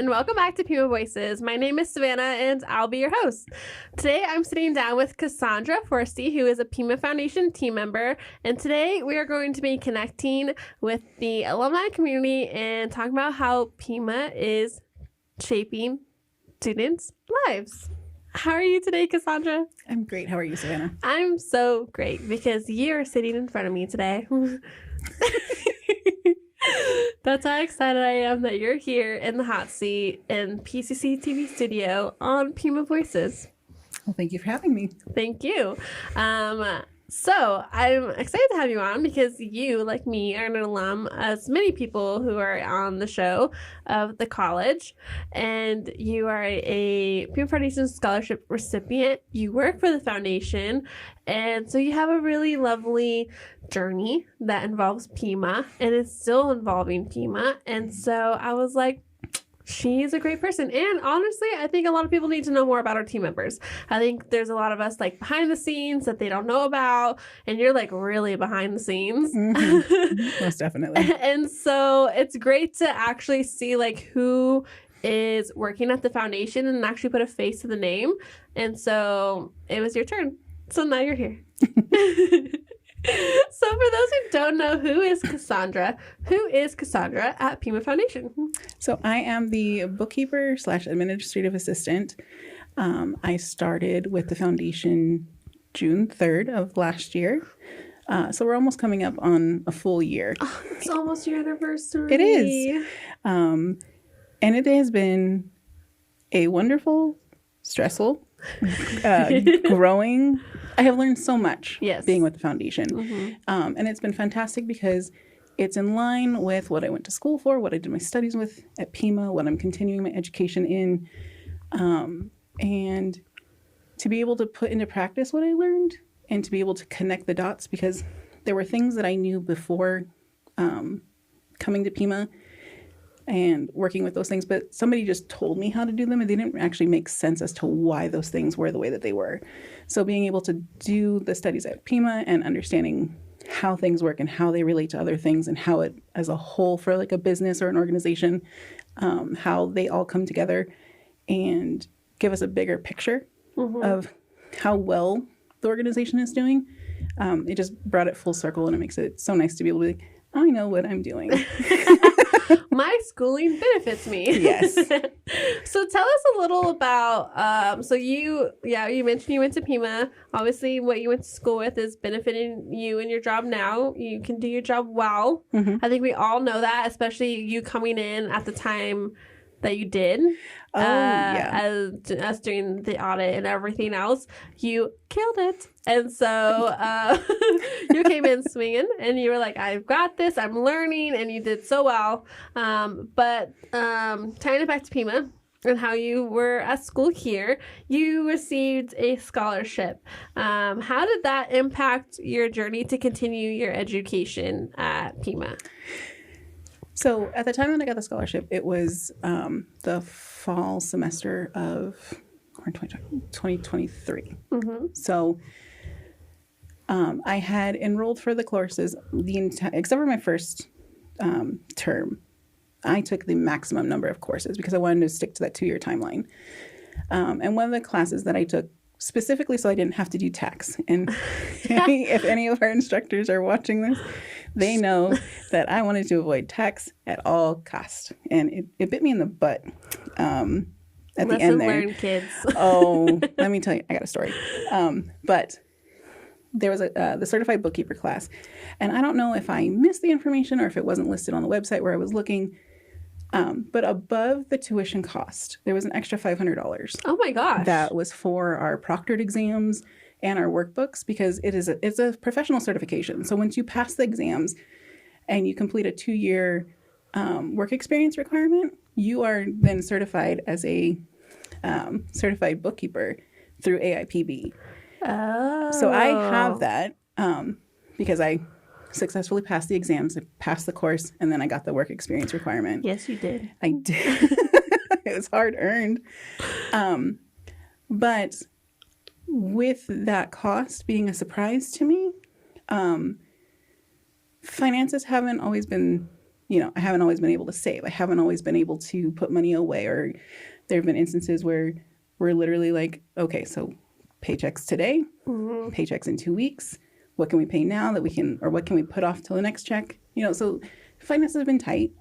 and welcome back to Pima Voices. My name is Savannah, and I'll be your host. Today, I'm sitting down with Cassondra Forste, who is a Pima Foundation team member, and today we are going to be connecting with the alumni community and talking about how Pima is shaping students' lives. How are you today, Cassondra? I'm great. How are you, Savannah? I'm so great because you're sitting in front of me today. That's how excited I am that you're here in the hot seat in PCC TV studio on Pima Voices. Well, thank you for having me. Thank you. So I'm excited to have you on because you, like me, are an alum, as many people who are on the show, of the college, and you are a Pima Foundation scholarship recipient. You work for the foundation, and so you have a really lovely journey that involves Pima, and it's still involving Pima. And so I was like, she's a great person. And honestly, I think a lot of people need to know more about our team members. I think there's a lot of us like behind the scenes that they don't know about. And you're like really behind the scenes. Mm-hmm. Most definitely. And so it's great to actually see like who is working at the foundation and actually put a face to the name. And so it was your turn. So now you're here. So for those who don't know, who is Cassondra at Pima Foundation? So I am the bookkeeper / administrative assistant. I started with the foundation June 3rd of last year. So we're almost coming up on a full year. Oh, it's almost your anniversary. It is. And it has been a wonderful, stressful, growing. I have learned so much being with the foundation. Mm-hmm. And it's been fantastic because it's in line with what I went to school for, what I did my studies with at Pima, what I'm continuing my education in. And to be able to put into practice what I learned and to be able to connect the dots, because there were things that I knew before coming to Pima and working with those things, but somebody just told me how to do them and they didn't actually make sense as to why those things were the way that they were. So being able to do the studies at Pima and understanding how things work and how they relate to other things and how it as a whole for like a business or an organization, how they all come together and give us a bigger picture of how well the organization is doing. It just brought it full circle and it makes it so nice to be able to be like, I know what I'm doing. My schooling benefits me. Yes. So tell us a little about, so you mentioned you went to Pima. Obviously, what you went to school with is benefiting you in your job now. You can do your job well. Mm-hmm. I think we all know that, especially you coming in at the time that you did. As doing the audit and everything else, you killed it. And so you came in swinging and you were like, I've got this, I'm learning, and you did so well. But tying it back to Pima and how you were at school here, you received a scholarship. How did that impact your journey to continue your education at Pima? So at the time that I got the scholarship, it was the fall semester of 2023. Mm-hmm. So I had enrolled for the courses except for my first term. I took the maximum number of courses because I wanted to stick to that 2-year timeline. And one of the classes that I took specifically so I didn't have to do tax. And if any of our instructors are watching this, they know that I wanted to avoid tax at all costs. And it bit me in the butt at the end there. Lesson learned, kids. Oh, let me tell you, I got a story. But there was the certified bookkeeper class. And I don't know if I missed the information or if it wasn't listed on the website where I was looking. But above the tuition cost, there was an extra $500. Oh my gosh. That was for our proctored exams and our workbooks because it's a professional certification. So once you pass the exams and you complete a 2-year work experience requirement, you are then certified as a certified bookkeeper through AIPB. Oh. So I have that because I successfully passed the exams, I passed the course, and then I got the work experience requirement. Yes, you did. I did. It was hard earned. But with that cost being a surprise to me, finances haven't always been I haven't always been able to save. I haven't always been able to put money away, or there have been instances where we're literally like, okay, so paychecks today, paychecks in 2 weeks. What can we pay now that we can, or what can we put off till the next check? So finances have been tight.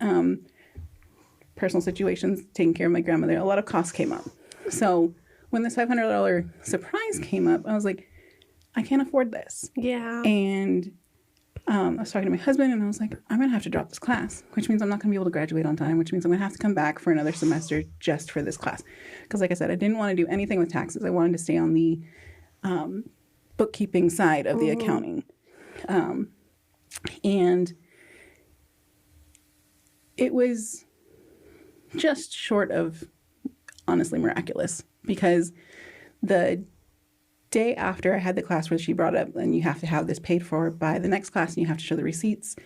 Personal situations, taking care of my grandmother, a lot of costs came up. So when this $500 surprise came up, I was like, I can't afford this. Yeah. And I was talking to my husband, and I was like, I'm going to have to drop this class, which means I'm not going to be able to graduate on time, which means I'm going to have to come back for another semester just for this class. Because like I said, I didn't want to do anything with taxes. I wanted to stay on the bookkeeping side of the accounting. And it was just short of honestly miraculous, because the day after I had the class where she brought up, and you have to have this paid for by the next class, and you have to show the receipts.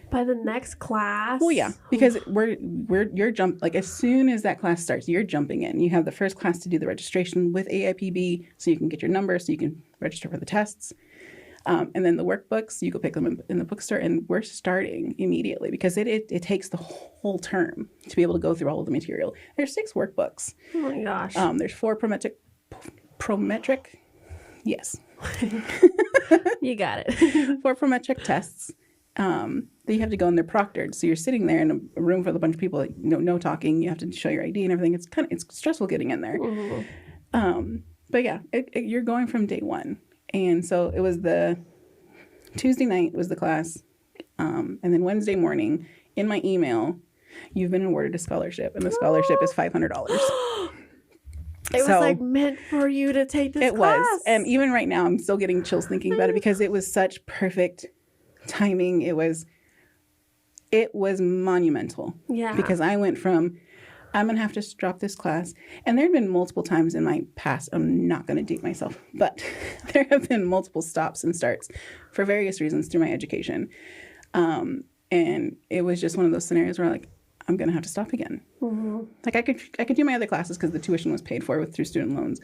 By the next class? Well, yeah, because like as soon as that class starts, you're jumping in. You have the first class to do the registration with AIPB, so you can get your number, so you can register for the tests. And then the workbooks, you go pick them in the bookstore, and we're starting immediately, because it takes the whole term to be able to go through all of the material. There's 6 workbooks. Oh my gosh. There's 4 prometric. Yes. You got it. 4 prometric tests that you have to go, and they're proctored. So you're sitting there in a room full of a bunch of people, no talking. You have to show your ID and everything. It's stressful getting in there. But yeah, you're going from day one. And so it was the Tuesday night was the class. And then Wednesday morning in my email, you've been awarded a scholarship, and the scholarship is $500. It was like meant for you to take this class. It was. And even right now, I'm still getting chills thinking about it, because it was such perfect timing. It was monumental. Yeah. Because I went from, I'm going to have to drop this class. And there have been multiple times in my past, I'm not going to date myself, but there have been multiple stops and starts for various reasons through my education. And it was just one of those scenarios where I'm going to have to stop again. Like I could do my other classes because the tuition was paid for through student loans.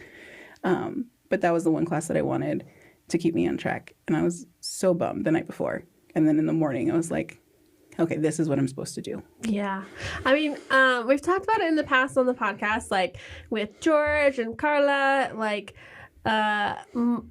But that was the one class that I wanted to keep me on track. And I was so bummed the night before. And then in the morning, I was like, okay, this is what I'm supposed to do. Yeah. I mean, we've talked about it in the past on the podcast, like with George and Carla, like a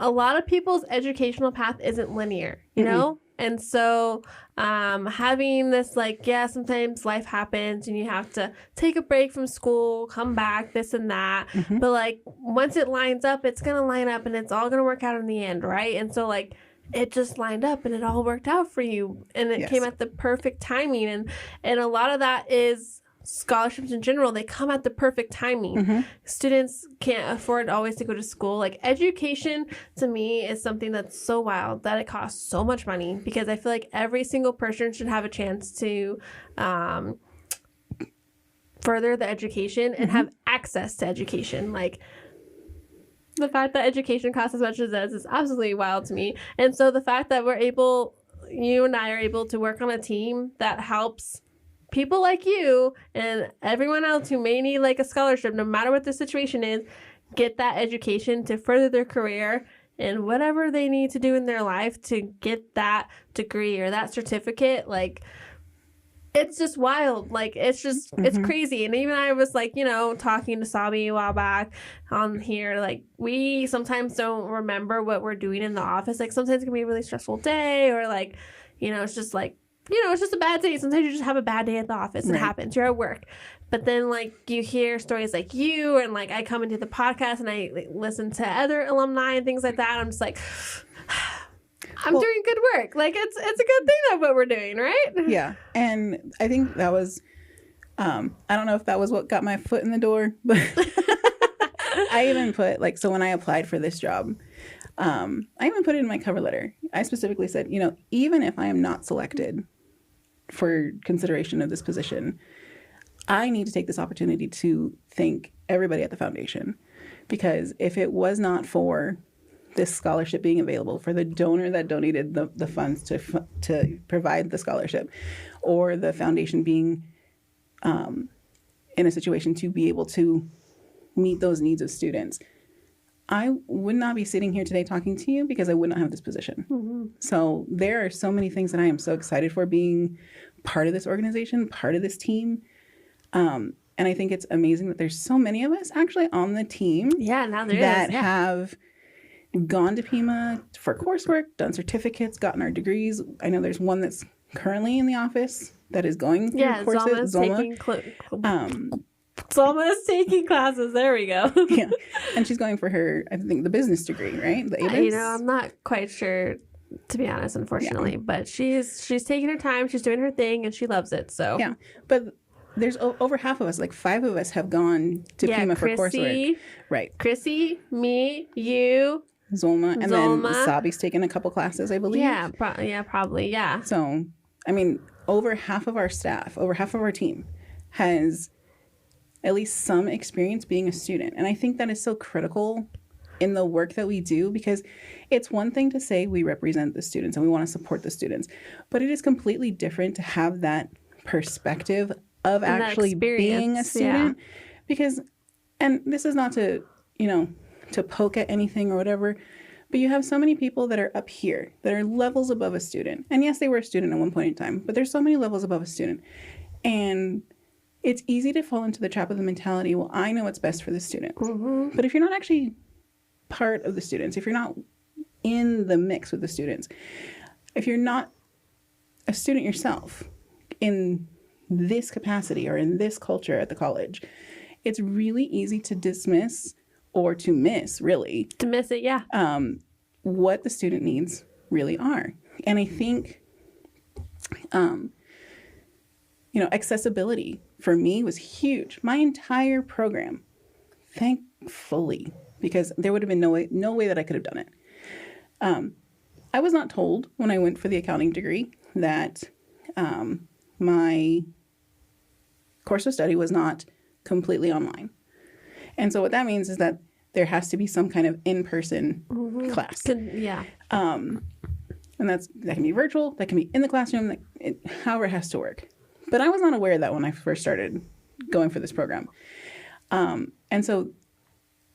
lot of people's educational path isn't linear, you know? And so having this, like, yeah, sometimes life happens and you have to take a break from school, come back, this and that. But, like, once it lines up, it's going to line up and it's all going to work out in the end, right? And so, like, it just lined up and it all worked out for you. And it came at the perfect timing. And a lot of that is scholarships in general. They come at the perfect timing. Students can't afford always to go to school. Like, education to me is something that's so wild that it costs so much money, because I feel like every single person should have a chance to further the education and have access to education. Like, the fact that education costs as much as it does is absolutely wild to me. And so the fact that you and I are able to work on a team that helps people like you and everyone else who may need like a scholarship, no matter what the situation is, get that education to further their career and whatever they need to do in their life to get that degree or that certificate. Like, it's just wild. Like, it's just, it's crazy. And even I was like, talking to Sabi a while back on here, like, we sometimes don't remember what we're doing in the office. Like, sometimes it can be a really stressful day, or like, it's just like, it's just a bad day. Sometimes you just have a bad day at the office. It happens. You're at work. But then, like, you hear stories like you, and, like, I come into the podcast and I listen to other alumni and things like that. I'm just like, I'm doing good work. Like, it's a good thing of what we're doing, right? Yeah. And I think that was, I don't know if that was what got my foot in the door, but I even put, like, so when I applied for this job, I even put it in my cover letter. I specifically said, even if I am not selected for consideration of this position, I need to take this opportunity to thank everybody at the foundation, because if it was not for this scholarship being available, for the donor that donated the funds to provide the scholarship, or the foundation being in a situation to be able to meet those needs of students, I would not be sitting here today talking to you, because I would not have this position. So there are so many things that I am so excited for being part of this organization, part of this team. And I think it's amazing that there's so many of us actually on the team. Yeah, now there that is. Yeah. have gone to Pima for coursework, done certificates, gotten our degrees. I know there's one that's currently in the office that is going through courses. Zalma is taking classes. There we go. Yeah, and she's going for her, I think, the business degree, right? The ABIS? I'm not quite sure, to be honest, unfortunately. Yeah. But she's taking her time. She's doing her thing, and she loves it. So yeah, but there's over half of us, like 5 of us, have gone to Pima for coursework. Right. Chrissy, me, you, Zolma, and then Sabi's taken a couple classes, I believe. Yeah, probably. Yeah. So, I mean, over half of our staff, over half of our team has at least some experience being a student. And I think that is so critical in the work that we do, because it's one thing to say we represent the students and we want to support the students, but it is completely different to have that perspective of actually being a student. Because, and this is not to, to poke at anything or whatever, but you have so many people that are up here that are levels above a student. And yes, they were a student at one point in time, but there's so many levels above a student. And it's easy to fall into the trap of the mentality, well, I know what's best for the students. Mm-hmm. But if you're not actually part of the students, if you're not in the mix with the students, if you're not a student yourself in this capacity or in this culture at the college, it's really easy to dismiss or to miss, really. To miss it, yeah. What the student needs really are. And I think, accessibility for me was huge. My entire program, thankfully, because there would have been no way that I could have done it. I was not told when I went for the accounting degree that my course of study was not completely online. And so what that means is that there has to be some kind of in-person class. Yeah. And that can be virtual, that can be in the classroom, however it has to work. But I was not aware of that when I first started going for this program. And so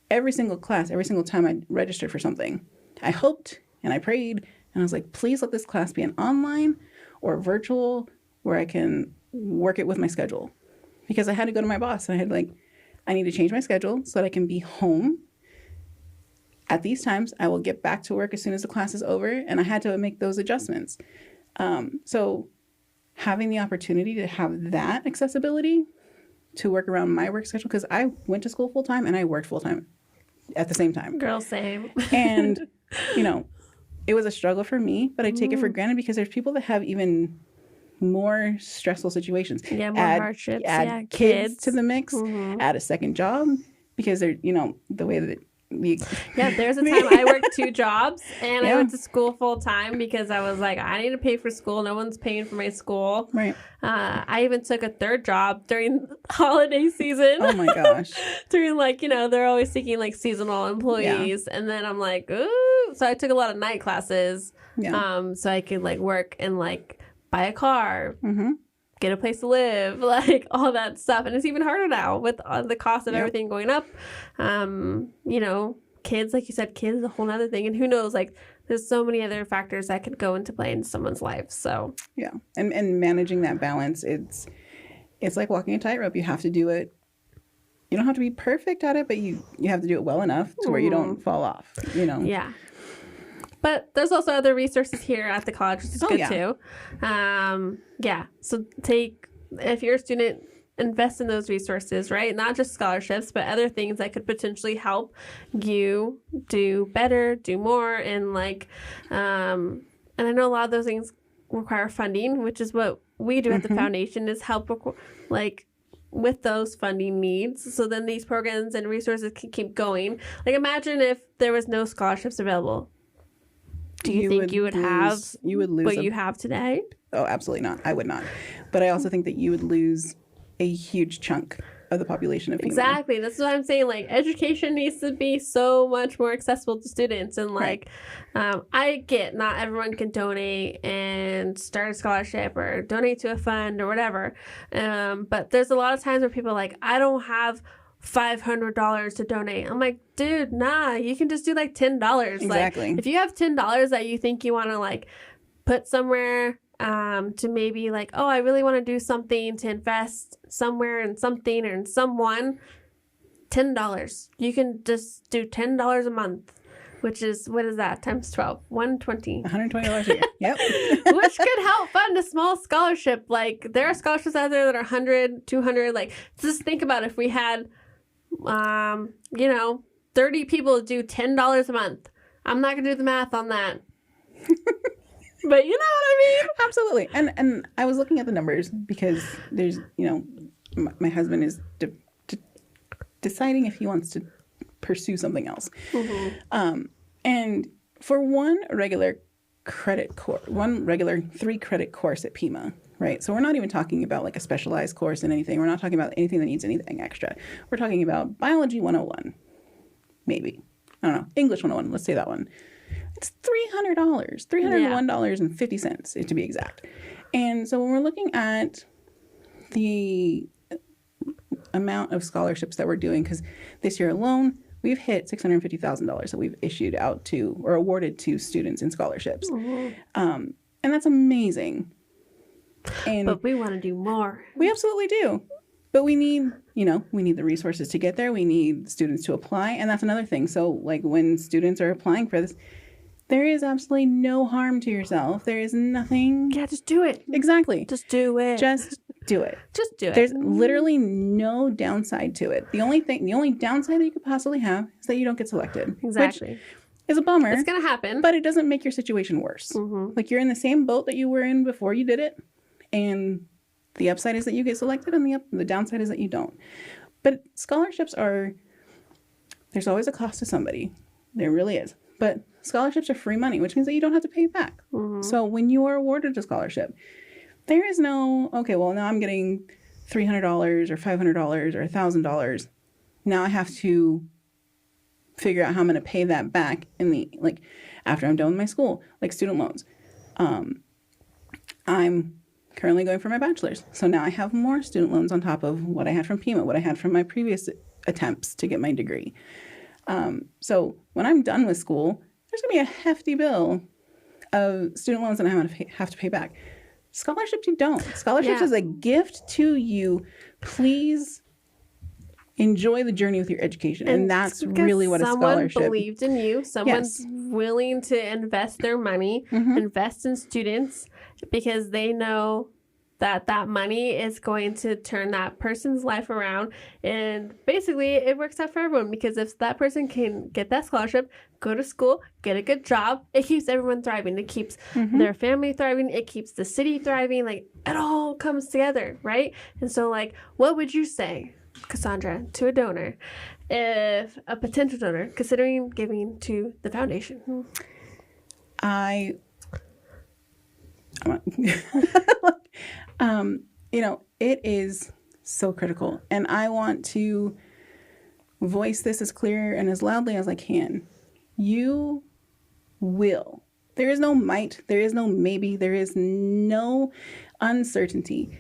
every single class, every single time I registered for something, I hoped and I prayed and I was like, please let this class be an online or virtual where I can work it with my schedule. Because I had to go to my boss and I need to change my schedule so that I can be home at these times. I will get back to work as soon as the class is over. And I had to make those adjustments. So having the opportunity to have that accessibility to work around my work schedule, because I went to school full time and I worked full time at the same time. Girl, same. And, it was a struggle for me, but I take it for granted because there's people that have even more stressful situations. Yeah, more hardships. Add kids to the mix, add a second job, because they're, the way that there's a time I worked 2 jobs and I went to school full time because I was like, I need to pay for school. No one's paying for my school. Right. I even took a 3rd job during holiday season. Oh my gosh. During they're always seeking seasonal employees. Yeah. And then I'm like, ooh. So I took a lot of night classes. Yeah. So I could work and buy a car. Mm-hmm. Get a place to live, all that stuff. And it's even harder now with the cost of everything going up. Kids, like you said, kids is a whole other thing. And who knows, there's so many other factors that could go into play in someone's life. So yeah. And managing that balance, it's like walking a tightrope. You have to do it. You don't have to be perfect at it, but you have to do it well enough to where you don't fall off, Yeah. But there's also other resources here at the college, which is good too. So if you're a student, invest in those resources, right? Not just scholarships, but other things that could potentially help you do better, do more. And and I know a lot of those things require funding, which is what we do at the foundation, is help with those funding needs. So then these programs and resources can keep going. Imagine if there was no scholarships available. Do you think you would lose what you have today? Oh, absolutely not. I would not. But I also think that you would lose a huge chunk of the population of Pima. Exactly. That's what I'm saying. Education needs to be so much more accessible to students. And I get not everyone can donate and start a scholarship or donate to a fund or whatever. But there's a lot of times where people are like, I don't have $500 to donate. I'm like, dude, nah, you can just do $10. Exactly. If you have $10 that you think you want to put somewhere, to maybe like, oh, I really want to do something to invest somewhere in something or in someone, $10. You can just do $10 a month, which is, what is that, times 12? $120 a year. Yep. Which could help fund a small scholarship. Like, there are scholarships out there that are 100, 200. Like, just think about if we had, 30 people do $10 a month. I'm not going to do the math on that. But you know what I mean? Absolutely. And I was looking at the numbers because there's, my husband is deciding if he wants to pursue something else. Mm-hmm. And for one regular 3-credit course at Pima, right? So we're not even talking about like a specialized course in anything. We're not talking about anything that needs anything extra. We're talking about biology 101, maybe. I don't know. English 101. Let's say that one. It's $300, $301.50 to be exact. And so when we're looking at the amount of scholarships that we're doing, because this year alone, we've hit $650,000 that we've issued out to or awarded to students in scholarships. Mm-hmm. And that's amazing. But we want to do more. We absolutely do. But we need the resources to get there. We need students to apply. And that's another thing. So like when students are applying for this, there is absolutely no harm to yourself. There is nothing. Yeah, just do it. Exactly. Just do it. Just do it. Just do it. There's literally no downside to it. The only downside that you could possibly have is that you don't get selected. Exactly. Which is a bummer. It's going to happen. But it doesn't make your situation worse. Mm-hmm. Like you're in the same boat that you were in before you did it. And the upside is that you get selected and the downside is that you don't. But scholarships there's always a cost to somebody. There really is. But scholarships are free money, which means that you don't have to pay it back. Mm-hmm. So when you are awarded a scholarship, there is no, okay, well, now I'm getting $300 or $500 or $1,000. Now I have to figure out how I'm going to pay that back after I'm done with my school, like student loans. I'm currently going for my bachelor's. So now I have more student loans on top of what I had from Pima, what I had from my previous attempts to get my degree. So when I'm done with school, there's going to be a hefty bill of student loans that I have to pay back. Scholarships, you don't. Scholarships is a gift to you. Please enjoy the journey with your education. And that's really what a scholarship. Someone believed in you. Someone's willing to invest their money, invest in students, because they know that money is going to turn that person's life around. And basically, it works out for everyone, because if that person can get that scholarship, go to school, get a good job, it keeps everyone thriving. It keeps their family thriving. It keeps the city thriving. Like, it all comes together, right? And so, like, what would you say, Cassondra, to a donor, if a potential donor considering giving to the foundation? It is so critical. And I want to voice this as clear and as loudly as I can. You will. There is no might. There is no maybe. There is no uncertainty.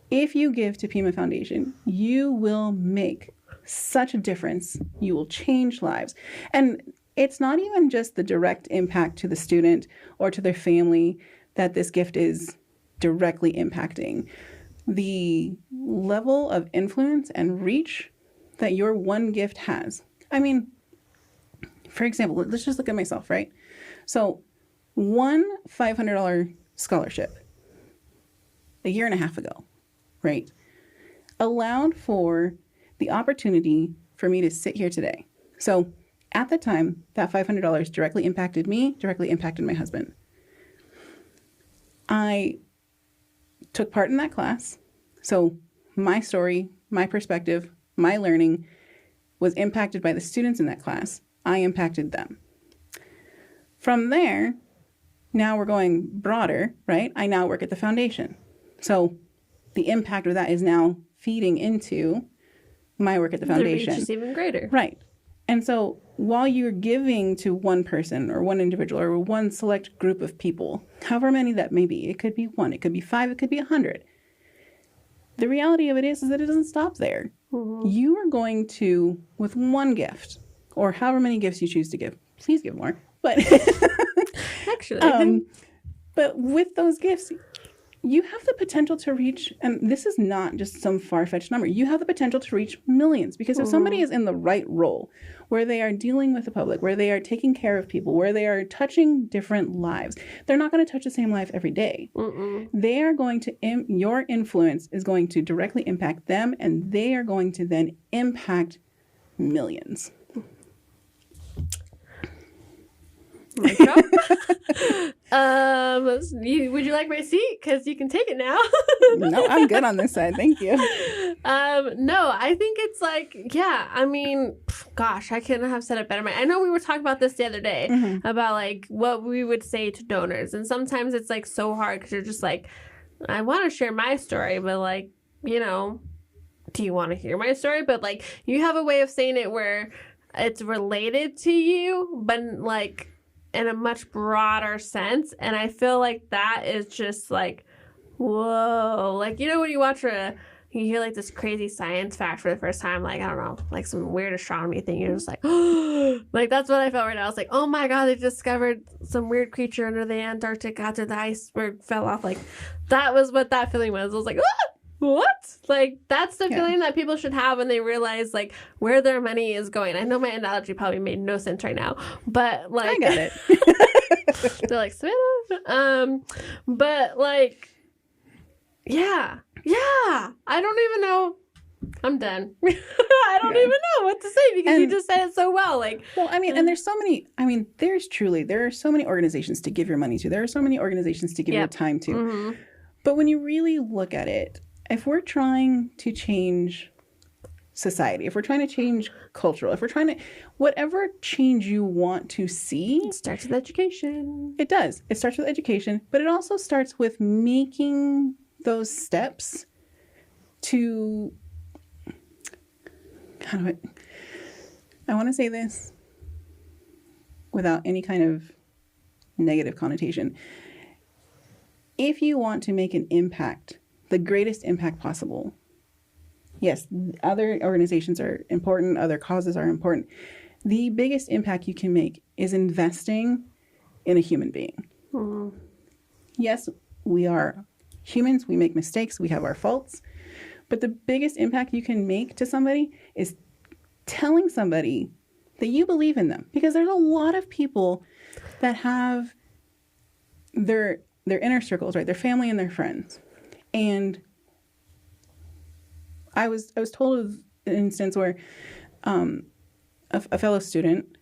If you give to Pima Foundation, you will make such a difference. You will change lives. And it's not even just the direct impact to the student or to their family that this gift is directly impacting. The level of influence and reach that your one gift has. I mean, for example, let's just look at myself, right? So one $500 scholarship a year and a half ago, right, allowed for the opportunity for me to sit here today. So at the time, that $500 directly impacted me, directly impacted my husband. I took part in that class. So my story, my perspective, my learning was impacted by the students in that class. I impacted them. From there, now we're going broader, right? I now work at the foundation. So the impact of that is now feeding into my work at the foundation. The reach is even greater. Right. And so while you're giving to one person or one individual or one select group of people, however many that may be, it could be 1, it could be 5, it could be 100. The reality of it is that it doesn't stop there. Mm-hmm. You are going to, with one gift, or however many gifts you choose to give, please give more. But actually, but with those gifts, you have the potential to reach, and this is not just some far-fetched number, you have the potential to reach millions, because if somebody is in the right role, where they are dealing with the public, where they are taking care of people, where they are touching different lives, they're not going to touch the same life every day. They are going to, your influence is going to directly impact them, and they are going to then impact millions. Mic drop. Would you like my seat? Because you can take it now. No, I'm good on this side. Thank you. No, I think it's like, yeah, I mean, gosh, I couldn't have said it better. I know we were talking about this the other day about like what we would say to donors. And sometimes it's like so hard because you're just like, I want to share my story, but like, you know, do you want to hear my story? But like, you have a way of saying it where it's related to you, but like, in a much broader sense. And I feel like that is just like, whoa. Like, you know, when you you hear like this crazy science fact for the first time, like, I don't know, like some weird astronomy thing. You're just like, oh, like that's what I felt right now. I was like, oh my God, they discovered some weird creature under the Antarctic after the iceberg fell off. Like that was what that feeling was. I was like, ah! What? Like, that's the feeling that people should have when they realize, like, where their money is going. I know my analogy probably made no sense right now, but, like... I got it. They're like, Savannah? But, like, yeah. I don't even know. I'm done. I don't even know what to say because you just said it so well. Like, well, I mean, and there are so many organizations to give your money to. There are so many organizations to give your time to. But when you really look at it, if we're trying to change society, if we're trying to change cultural, if we're trying to, whatever change you want to see. It starts with education. It does. It starts with education, but it also starts with making those steps to, I want to say this without any kind of negative connotation. If you want to make an impact, the greatest impact possible, yes, other organizations are important, other causes are important. The biggest impact you can make is investing in a human being. Yes, we are humans, we make mistakes, we have our faults, but the biggest impact you can make to somebody is telling somebody that you believe in them. Because there's a lot of people that have their inner circles, right? Their family and their friends. And I was told of an instance where a fellow student,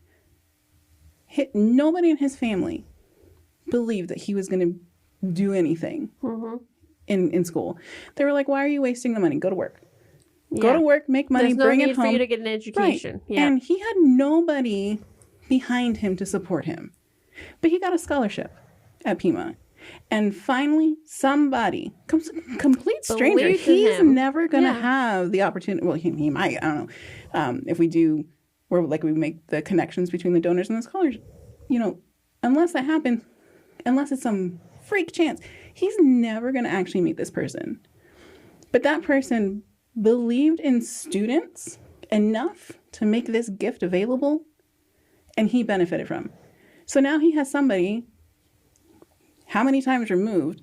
nobody in his family believed that he was going to do anything in school. They were like, why are you wasting the money? Go to work. Go to work, make money, bring it home. There's no need for you to get an education. Right. Yeah. And he had nobody behind him to support him. But he got a scholarship at Pima. And finally, somebody, complete stranger, he's never going to have the opportunity. Well, he might, I don't know. If we do, where like we make the connections between the donors and the scholars, you know, unless that happens, unless it's some freak chance, he's never going to actually meet this person. But that person believed in students enough to make this gift available, and he benefited from. So now he has somebody, how many times removed,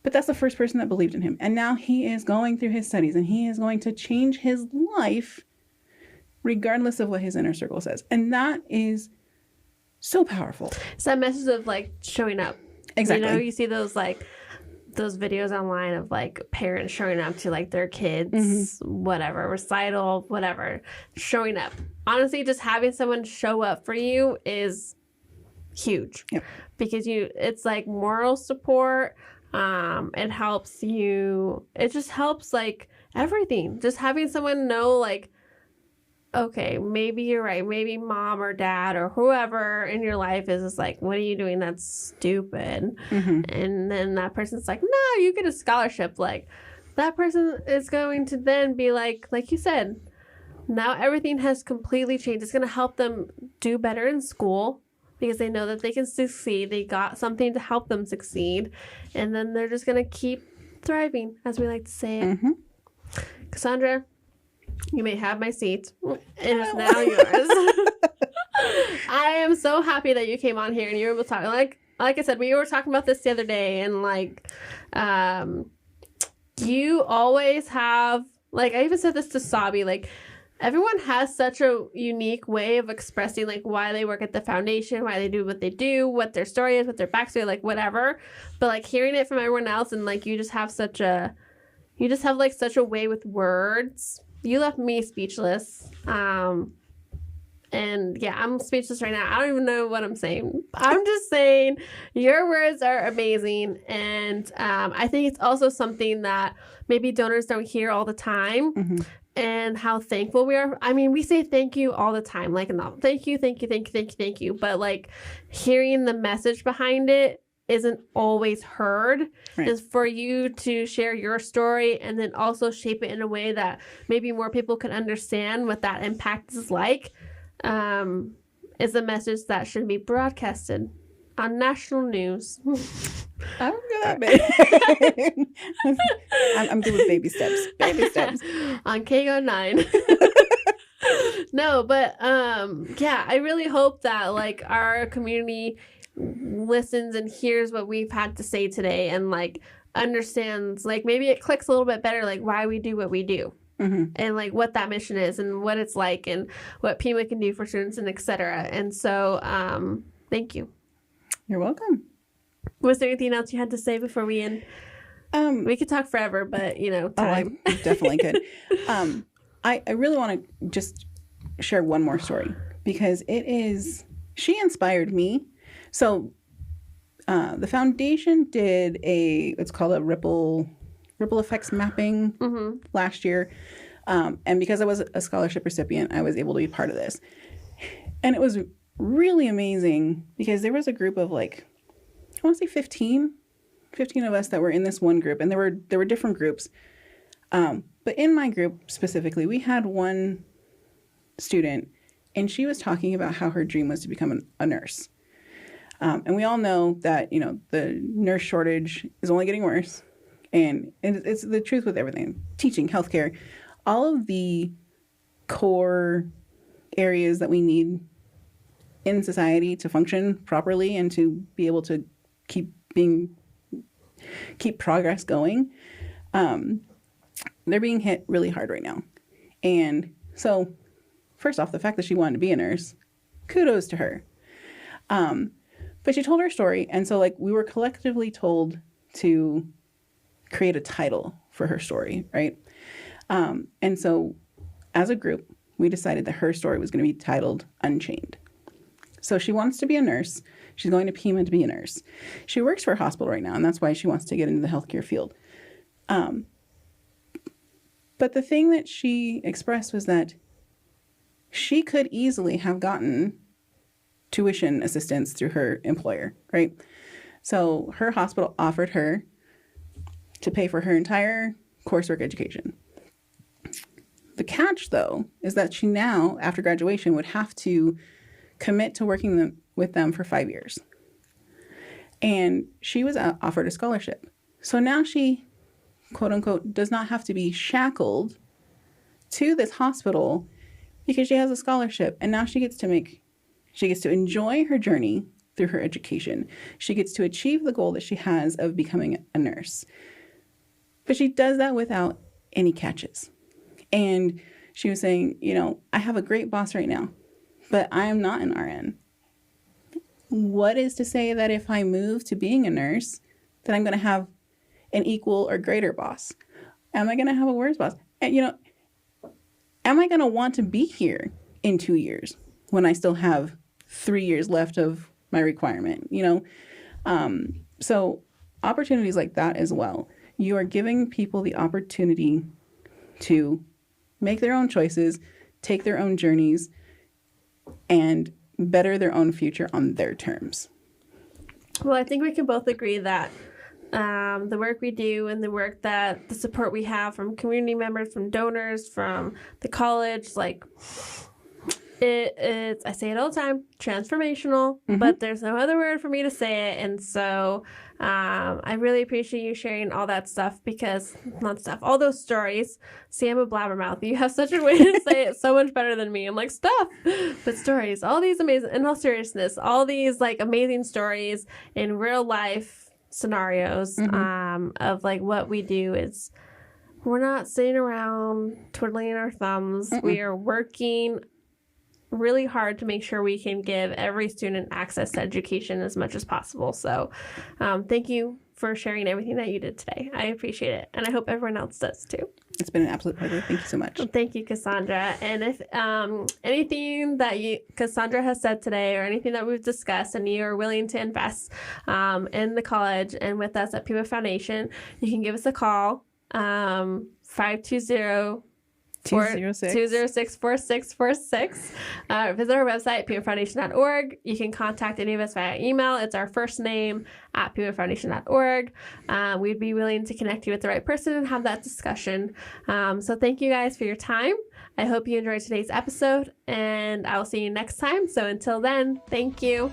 but that's the first person that believed in him. And now he is going through his studies and he is going to change his life regardless of what his inner circle says. And that is so powerful. It's that message of like showing up. Exactly. You know, you see those videos online of like parents showing up to like their kids, whatever, recital, whatever, showing up. Honestly, just having someone show up for you is huge. Yep. Because it's like moral support. It helps you. It just helps like everything. Just having someone know like, okay, maybe you're right. Maybe mom or dad or whoever in your life is just like, what are you doing? That's stupid. And then that person's like, no, you get a scholarship. Like that person is going to then be like you said, now everything has completely changed. It's going to help them do better in school because they know that they can succeed. They got something to help them succeed. And then they're just going to keep thriving, as we like to say it. Cassondra, you may have my seat. It is now yours. I am so happy that you came on here and you were able to talk. Like like I said, we were talking about this the other day, and like, you always have, like, I even said this to Sabi, like, everyone has such a unique way of expressing, like, why they work at the foundation, why they do, what their story is, what their backstory, like, whatever. But, like, hearing it from everyone else, and, like, you just have such a way with words. You left me speechless. And yeah, I'm speechless right now. I don't even know what I'm saying. I'm just saying your words are amazing. And I think it's also something that maybe donors don't hear all the time. Mm-hmm. And how thankful we are. I mean, we say thank you all the time. Like, no, thank you. But like, hearing the message behind it isn't always heard. Right. Is for you to share your story and then also shape it in a way that maybe more people can understand what that impact is like. Is a message that should be broadcasted on national news. I'm good. I'm good with baby steps. On KO9. No, but yeah, I really hope that like our community listens and hears what we've had to say today and like understands, like maybe it clicks a little bit better, like why we do what we do. Mm-hmm. And like what that mission is and what it's like and what Pima can do for students and etc. And so thank you. You're welcome. Was there anything else you had to say before we end? We could talk forever, but you know, time. Oh, I definitely could. I really want to just share one more story because she inspired me. So the foundation did it's called a ripple effects mapping mm-hmm. last year. And because I was a scholarship recipient, I was able to be part of this. And it was really amazing because there was a group of like, I want to say 15 of us that were in this one group. And there were different groups. But in my group specifically, we had one student and she was talking about how her dream was to become a nurse. And we all know that, you know, the nurse shortage is only getting worse. And it's the truth with everything. Teaching, healthcare, all of the core areas that we need in society to function properly and to be able to keep progress going, they're being hit really hard right now. And so, first off, the fact that she wanted to be a nurse, kudos to her. But she told her story, and so like we were collectively told to create a title for her story, right? And so as a group, we decided that her story was going to be titled Unchained. So she wants to be a nurse. She's going to Pima to be a nurse. She works for a hospital right now, and that's why she wants to get into the healthcare field. But the thing that she expressed was that she could easily have gotten tuition assistance through her employer, right? So her hospital offered her to pay for her entire coursework education. The catch, though, is that she now, after graduation, would have to commit to working with them for 5 years. And she was offered a scholarship. So now she, quote unquote, does not have to be shackled to this hospital because she has a scholarship. And now she gets to enjoy her journey through her education. She gets to achieve the goal that she has of becoming a nurse. But she does that without any catches. And she was saying, you know, I have a great boss right now, but I am not an RN. What is to say that if I move to being a nurse, that I'm going to have an equal or greater boss? Am I going to have a worse boss? And, you know, am I going to want to be here in 2 years when I still have 3 years left of my requirement, you know? So opportunities like that as well. You are giving people the opportunity to make their own choices, take their own journeys, and better their own future on their terms. Well, I think we can both agree that the work we do and the support we have from community members, from donors, from the college, like it's, I say it all the time, transformational, mm-hmm. but there's no other word for me to say it. And so I really appreciate you sharing all that stuff because, not stuff, all those stories. See, I'm a blabbermouth. You have such a way to say it so much better than me. I'm like, stuff, but stories. All these amazing, in all seriousness, all these like amazing stories in real life scenarios of like what we do is we're not sitting around twiddling our thumbs. We are working really hard to make sure we can give every student access to education as much as possible. So thank you for sharing everything that you did today. I appreciate it. And I hope everyone else does too. It's been an absolute pleasure. Thank you so much. Well, thank you, Cassondra. And if anything that Cassondra has said today or anything that we've discussed and you are willing to invest in the college and with us at Pima Foundation, you can give us a call, 520 206-4646. Visit our website, pimafoundation.org. You can contact any of us via email. It's our first name at pimafoundation.org. We'd be willing to connect you with the right person and have that discussion. So thank you guys for your time. I hope you enjoyed today's episode, and I will see you next time. So until then, thank you.